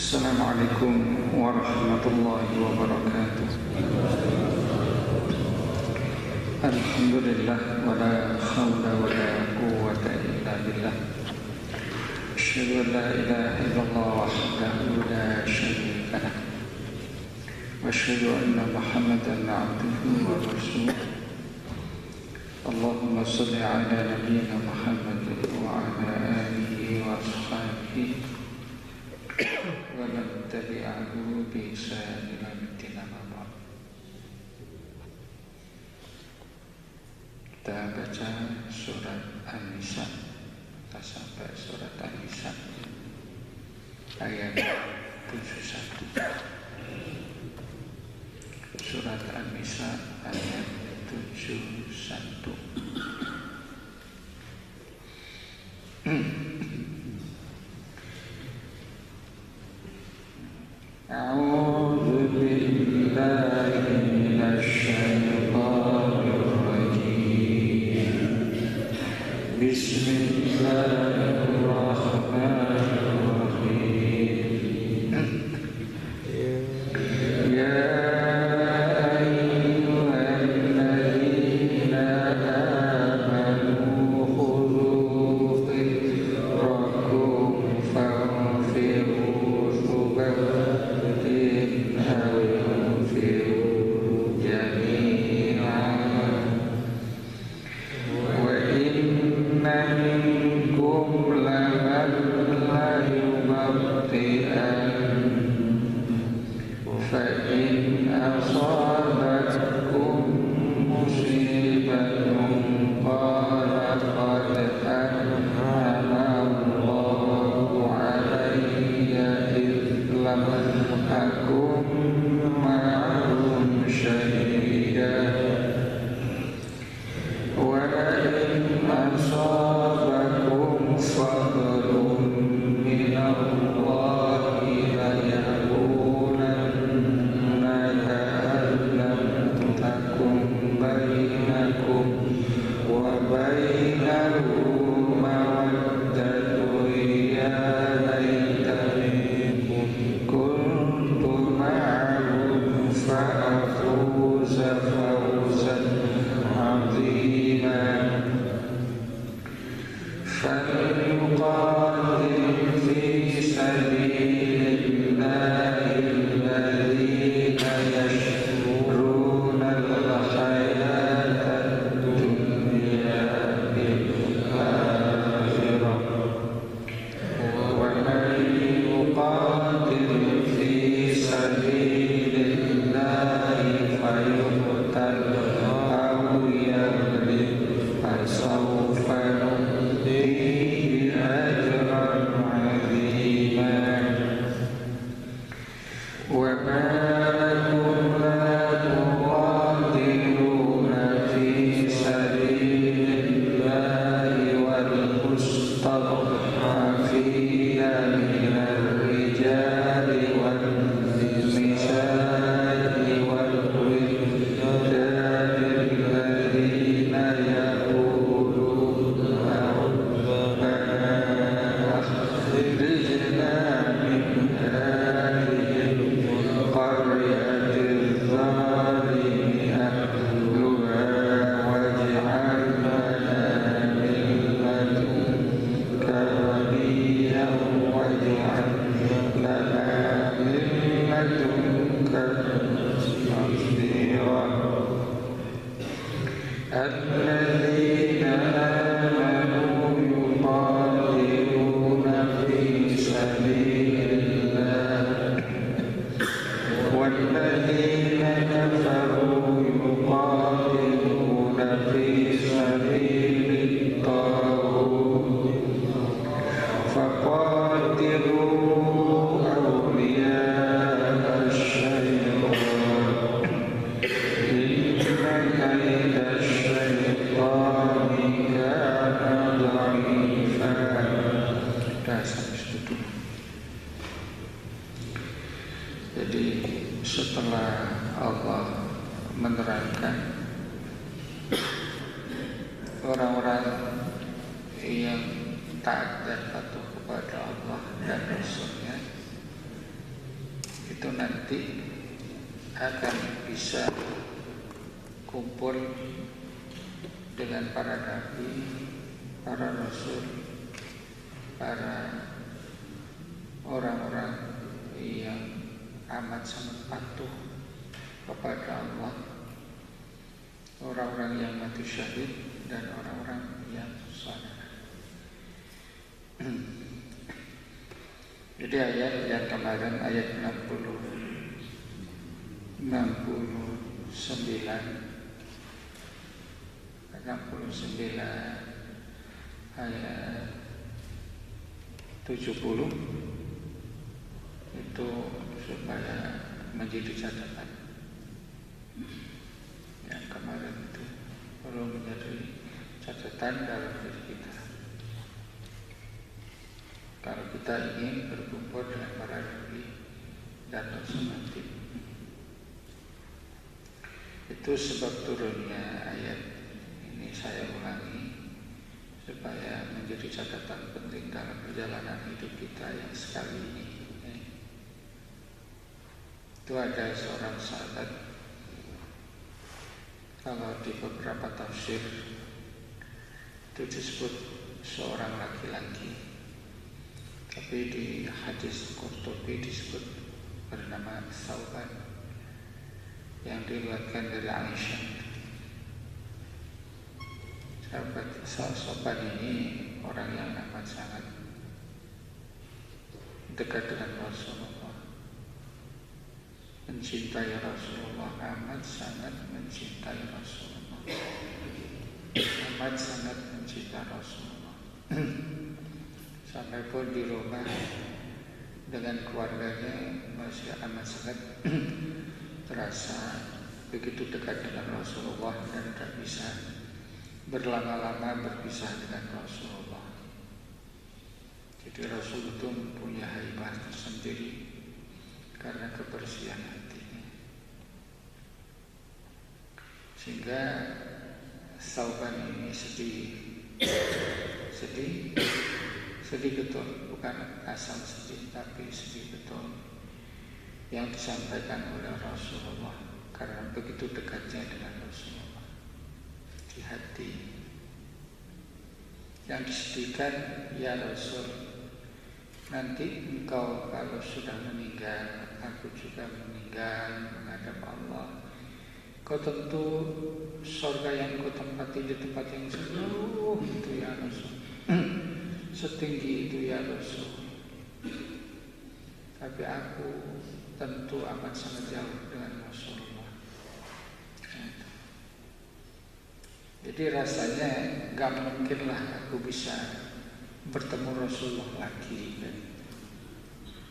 Assalamualaikum warahmatullahi wabarakatuh. Alhamdulillah wa la hawla wa la quwwata illa billah. Asyhadu an la ilaha illallah wahdahu la syarika lah. Wa asyhadu anna Muhammadan 'abduhu wa rasuluh. Allahumma shalli ala nabiyyina Muhammad wa ala alihi wa ashabihi wa man tabi'ahu bi ihsan ila yaumil qiyamah. Kita baca surat An-Nisa, kita sampai surat An-Nisa ayat 71. Surat An-Nisa ayat 71. A'udzu billahi minasy syaithanir rajim. Bismillahirrahmanirrahim. Ya ayyuhalladzina amanu khudhu fitrakum fanfiru subatin aw infiru jami'an wa inna minkum laman la yubti'an fa in asabatkum musibatun qala qad an'ama Allahu alayya idh lam akum ma'ahum shahidan wa in asabakum fadlun min Allahi la yakunanna ka'an lam takum bainakum wa bainahu mawaddatun ya laitani kuntu ma'ahum fa'afuza fawzan 'azima. فليقاتل في سبيل الله الذين يشرون الحياة الدنيا بالآخرة ومن يقاتل في سبيل الله فيقتل أو يغلب فسوف نؤتيه أجرا عظيما. وما لكم لا تقاتلون في سبيل الله والمستضعفين من الرجال والنساء والولدان الذين يقولون ربنا أخرجنا من هذه القرية الظالم أهلها واجعل لنا من لدنك وليا واجعل لنا من لدنك نصيرا. الذين آمنوا يقاتلون في سبيل الله والذين كفروا يقاتلون في سبيل الطاغوت فقاتلوا أولياء الشيطان إن كيد الشيطان كان ضعيفا. Jadi setelah Allah menerangkan orang-orang yang taat dan patuh kepada Allah dan Rasulnya, nanti akan bisa kumpul dengan para nabi, para rasul, para orang-orang yang amat sangat patuh kepada Allah, orang-orang yang mati syahid dan orang-orang yang saleh. Jadi ayat yang kemarin ayat 69 ayat 70 itu supaya menjadi catatan. Yang kemarin itu perlu menjadi catatan dalam diri kita. Kalau kita ingin berkumpul dengan para nabi dan rasul nanti. Itu sebab turunnya ayat ini, saya ulangi supaya menjadi catatan penting dalam perjalanan hidup kita yang sekali ini. Itu ada seorang sahabat, kalau di beberapa tafsir itu disebut seorang laki-laki, tapi di hadis Qurtubi disebut bernama Thauban, yang diriwayatkan dari Aisyah. Sahabat Thauban ini orang yang amat sangat dekat dengan Rasulullah, mencintai Rasulullah, amat sangat mencintai Rasulullah, amat sangat mencintai Rasulullah. Sampai pun di rumah dengan keluarganya masih amat sangat terasa begitu dekat dengan Rasulullah dan tidak bisa berlama-lama berpisah dengan Rasulullah. Jadi Rasul itu mempunyai haibah tersendiri karena kebersihan hatinya, sehingga Thauban ini sedih betul, bukan asal sedih tapi sedih betul yang disampaikan oleh Rasulullah karena begitu dekatnya dengan Rasulullah di hati. Yang disedihkan, ya Rasul, nanti engkau kalau sudah meninggal, aku juga meninggal menghadap Allah. Kau tentu surga yang kau tempati di tempat yang sejauh itu ya Rasul, setinggi itu ya Rasul. Tapi aku tentu amat sangat jauh dengan Rasulullah. Jadi rasanya gak mungkinlah aku bisa bertemu Rasulullah lagi kan?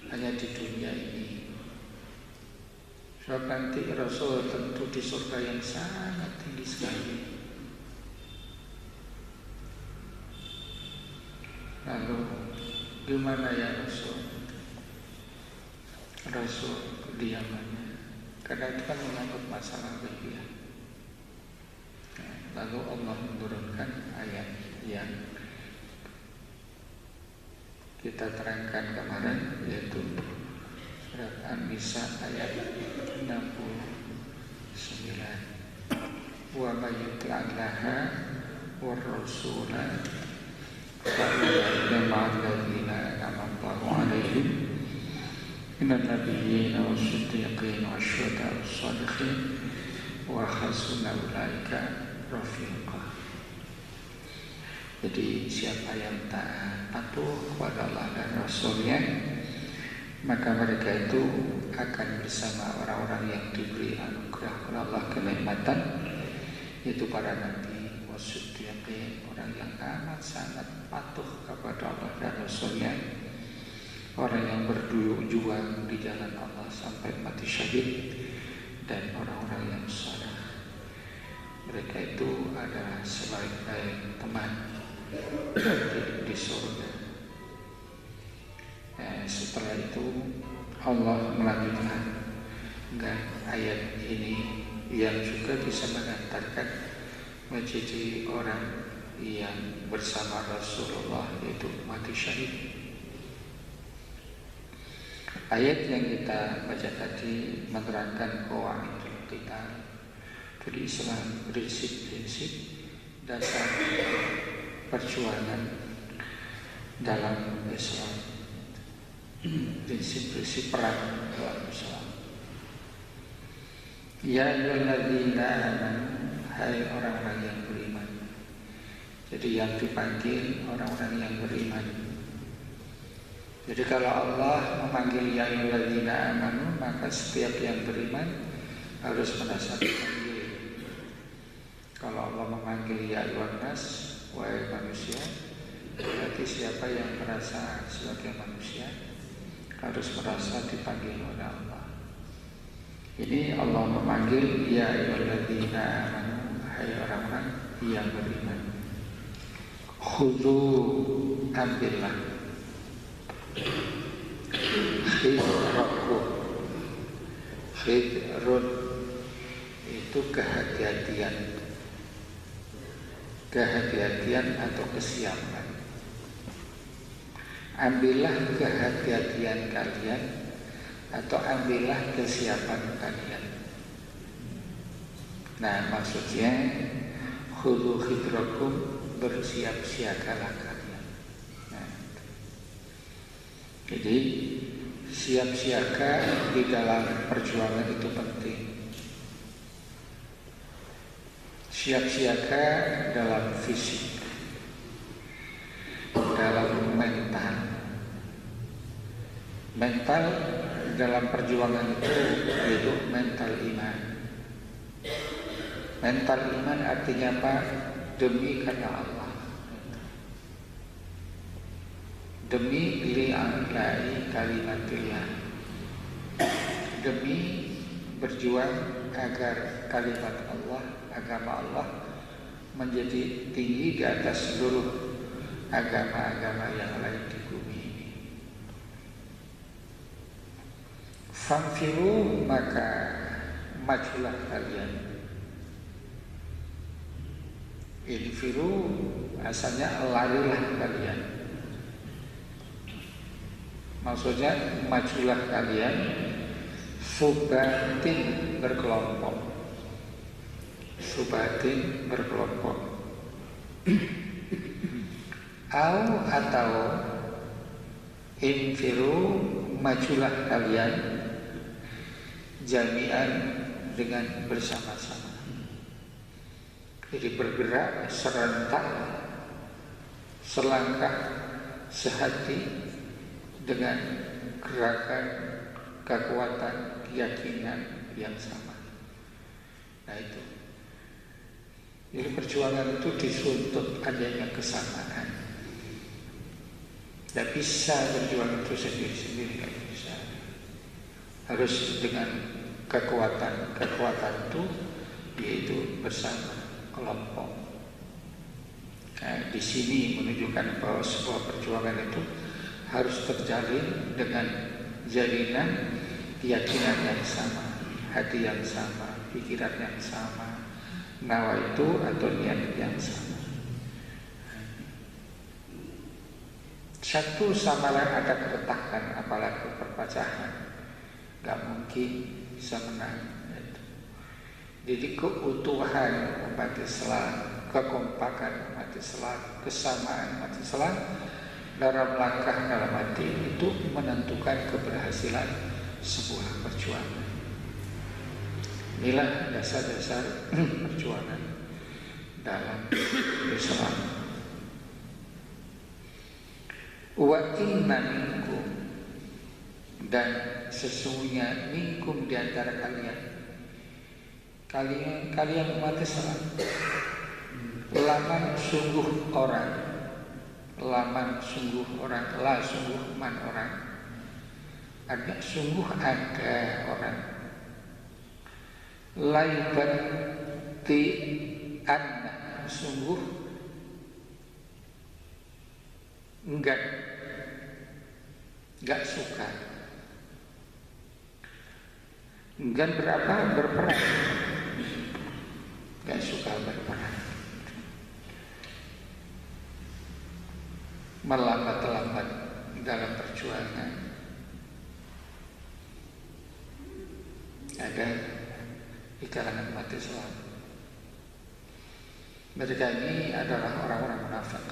Hanya di dunia ini. Sebab nanti Rasul tentu di surga yang sangat tinggi sekali. Lalu gimana ya Rasul? Rasul kediamannya, karena itu kan menyangkut masalah bahagia. Lalu Allah menurunkan ayat yang kita terangkan kemarin, yaitu surat An-Nisa ayat 69. Wa may yuti'allaha war rasula fa ulaika ma'al ladzina an'ama Allahu 'alaihim minan nabiyyin was-siddiqin wasyuhada'i was-shalihin wa hasuna ulaika rafiqa. Jadi siapa yang taat patuh kepada Allah dan Rasulnya, maka mereka itu akan bersama orang-orang yang diberi anugerah oleh Allah kenikmatan, yaitu para nabi, wasiddiqin, orang yang amat sangat patuh kepada Allah dan Rasulnya, orang yang berjuang di jalan Allah sampai mati syahid, dan orang-orang yang saleh. Mereka itu adalah sebaik-baik teman di surga. Setelah itu Allah melanjutkan dengan ayat ini yang juga bisa mengantarkan menjadi orang yang bersama Rasulullah, yaitu mati syahid. Ayat yang kita baca tadi menerangkan qawaidul qital dari Islam, prinsip-prinsip dasar perjuangan dalam Islam, prinsip-prinsip perang dalam Islam. Ya ayyuhalladzina amanu, hai orang-orang yang beriman. Jadi yang dipanggil orang-orang yang beriman. Jadi kalau Allah memanggil ya ayyuhalladzina amanu, maka setiap yang beriman harus merasa dipanggil. Kalau Allah memanggil ya ayyuhannas, wahai manusia, berarti siapa yang merasa sebagai manusia harus merasa dipanggil oleh Allah. Ini Allah memanggil ya ayyuhalladzina amanu, hai orang-orang yang beriman. Khudhu, ambillah. Khidrakum, khidrun itu kehati-hatian, kehati-hatian atau kesiapan. Ambillah kehati-hatian kalian atau ambillah kesiapan kalian. Nah, maksudnya khudhu khidrakum, bersiap-siagalah kalian. Nah, jadi siap siaga di dalam perjuangan itu penting. Siap siaga dalam fisik, dalam mental. Mental dalam perjuangan itu yaitu mental iman. Mental iman artinya apa? Demi karena Allah, demi li'ala'i kalimatillah, demi berjuang agar kalimat Allah, agama Allah menjadi tinggi di atas seluruh agama-agama yang lain di bumi ini. Famfiru, maka majulah kalian. Infiru asalnya larilah kalian. Maksudnya majulah kalian, subatin berkelompok, subatin berkelompok. Atau infiru, majulah kalian jami'an, dengan bersama-sama. Jadi bergerak serentak, selangkah, sehati, dengan gerakan, kekuatan, keyakinan yang sama. Nah itu. Jadi perjuangan itu disuntut adanya kesamaan. Tidak bisa berjuang itu sendiri-sendiri, tidak bisa. Harus dengan kekuatan. Kekuatan itu yaitu bersama, kelompok. Nah, di sini menunjukkan bahwa sebuah perjuangan itu harus terjalin dengan jalinan keyakinan yang sama, hati yang sama, pikiran yang sama, nawa itu atau niat yang sama. Satu sama lain ada keretakan, apalagi perpecahan, gak mungkin bisa menang. Jadi keutuhan umat Islam, kekompakan umat Islam, kesamaan umat Islam dalam langkah dalam hati itu menentukan keberhasilan sebuah perjuangan. Inilah dasar-dasar perjuangan dalam Islam. Wa inna minkum, dan sesungguhnya minkum di antara kalian umat Islam, laman sungguh orang, laman sungguh orang, la sungguh man orang, ada sungguh ada orang, laibati anna, sungguh enggak suka. Enggan berapa? Berperang. Enggak suka berperang. Melambat-lambat dalam perjuangan. kalangan umat Islam. Mereka ini adalah orang-orang munafik.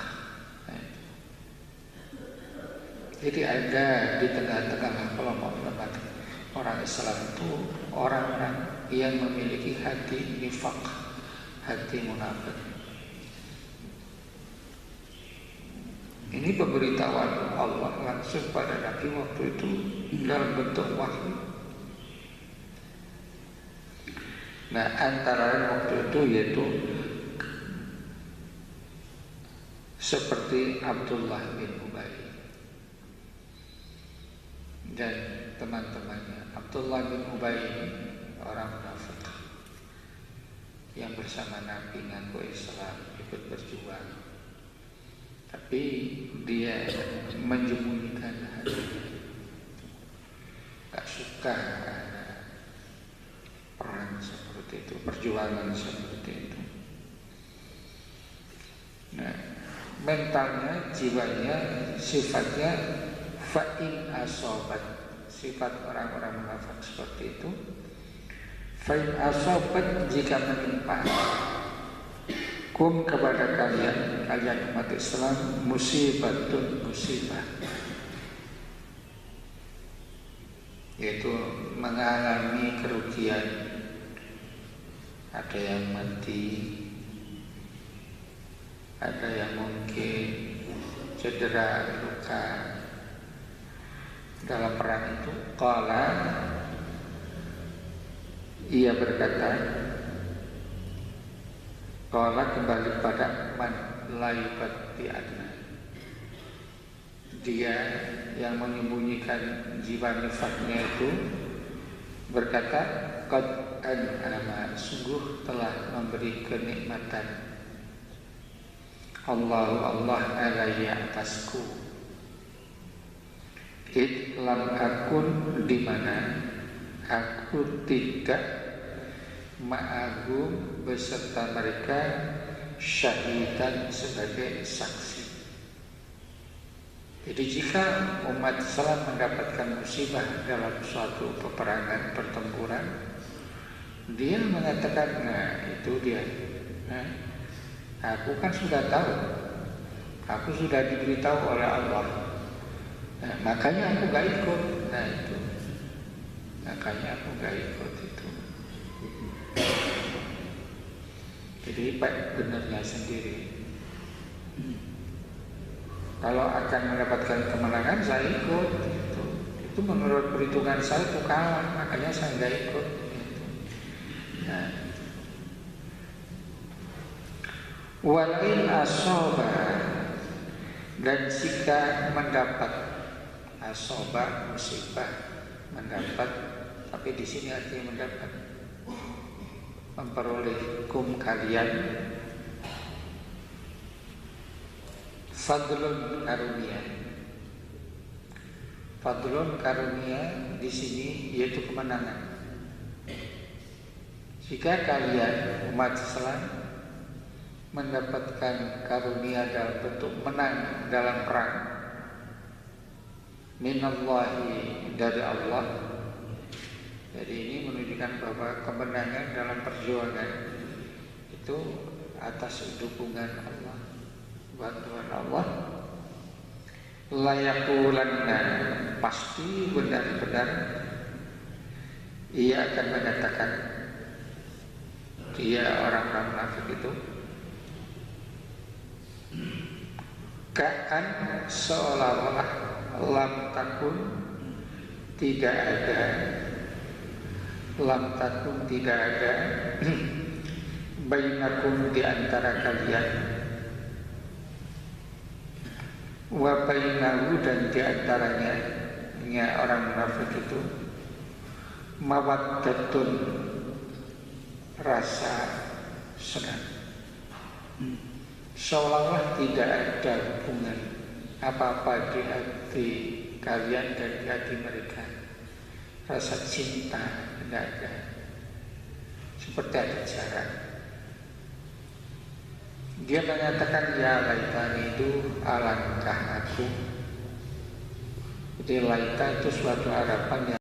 Jadi ada di tengah-tengah kelompok umat orang Islam itu orang-orang yang memiliki hati nifaq, hati munafik. Ini pemberitahuan Allah langsung pada Nabi waktu itu dalam bentuk wahyu. Nah, antara lain waktu itu yaitu seperti Abdullah bin Ubay dan teman-temannya. Abdullah bin Ubay ini orang munafik yang bersama Nabi ngaku Islam, ikut berjuang, tapi dia menyembunyikan hati, gak suka ada perang seperti itu, perjuangan seperti itu. Nah, mentalnya, jiwanya, sifatnya fa'in asobat, sifat orang-orang munafik seperti itu. Fa'in asobat, jika menimpa kum kepada kalian umat Islam, musibatun, musibah, yaitu mengalami kerugian, ada yang mati, ada yang mungkin cedera, luka dalam perang itu. Qala, ia berkata, qala kembali pada man la yubti'anna, dia yang menyembunyikan jiwa nifaknya itu berkata, qad an'ama, sungguh telah memberi kenikmatan Allah alaiya atasku, id lam akun, di mana aku tidak ma'agum beserta mereka, syahidan, sebagai saksi. Jadi jika umat Islam mendapatkan musibah dalam suatu peperangan, pertempuran, dia mengatakan, nah itu dia, aku kan sudah tahu, aku sudah diberitahu oleh Allah, nah, makanya aku gak ikut. Nah itu, makanya aku gak ikut itu. Jadi baik benarnya sendiri. Kalau akan mendapatkan kemenangan saya ikut, itu menurut perhitungan saya itu kalah, makanya saya gak ikut. Nah, walain asoba, dan jika mendapat, asoba musibah, mendapat, tapi di sini artinya mendapat, memperoleh kum kalian, fadlun karunia. Fadlun karunia di sini yaitu kemenangan. Jika kalian umat Islam mendapatkan karunia dalam bentuk menang dalam perang, minallahi, dari Allah. Jadi ini menunjukkan bahwa kemenangan dalam perjuangan itu atas dukungan Allah, bantuan Allah. Layakulanna, pasti benar-benar ia akan mengatakan, dia orang-orang munafik itu, ka'an, seolah-olah, lam takun, tidak ada, lam takun, tidak ada, bainakum, di antara kalian, wa bainahu, dan di antaranya orang munafik itu, mawaddatun, rasa senang. Seolah-olah tidak ada hubungan apa-apa di hati kalian dan di hati mereka. Rasa cinta tidak ada, seperti ada jarak. Dia mengatakan, ya laitani, itu alangkah aku. Jadi laita itu suatu harapan yang